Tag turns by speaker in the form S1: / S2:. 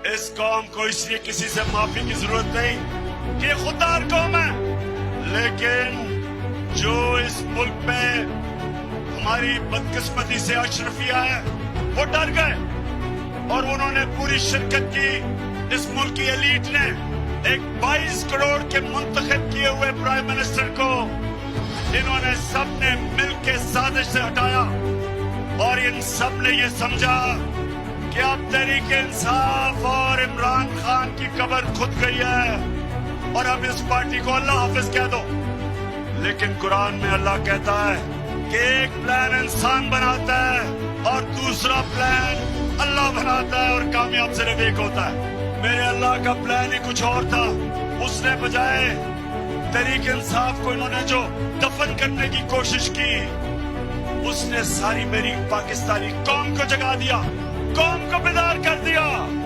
S1: اس قوم کو اس لیے کسی سے معافی کی ضرورت نہیں کہ خوددار قوم ہے، لیکن جو اس ملک پہ ہماری بدقسمتی سے اشرفیہ ہے وہ ڈر گئے اور انہوں نے پوری شرکت کی۔ اس ملک کی ایلیٹ نے ایک 22 کروڑ کے منتخب کیے ہوئے پرائم منسٹر کو انہوں نے سب نے مل کے سازش سے ہٹایا، اور ان سب نے یہ سمجھا کہ اب تحریک انصاف اور عمران خان کی قبر کھد گئی ہے اور اب اس پارٹی کو اللہ حافظ کہہ دو۔ لیکن قرآن میں اللہ کہتا ہے کہ ایک پلان انسان بناتا ہے اور دوسرا پلان اللہ بناتا ہے، اور کامیاب صرف ایک ہوتا ہے۔ میرے اللہ کا پلان ہی کچھ اور تھا۔ اس نے بجائے تحریک انصاف کو انہوں نے جو دفن کرنے کی کوشش کی، اس نے ساری میری پاکستانی قوم کو جگا دیا، قوم کو بیدار کر دیا۔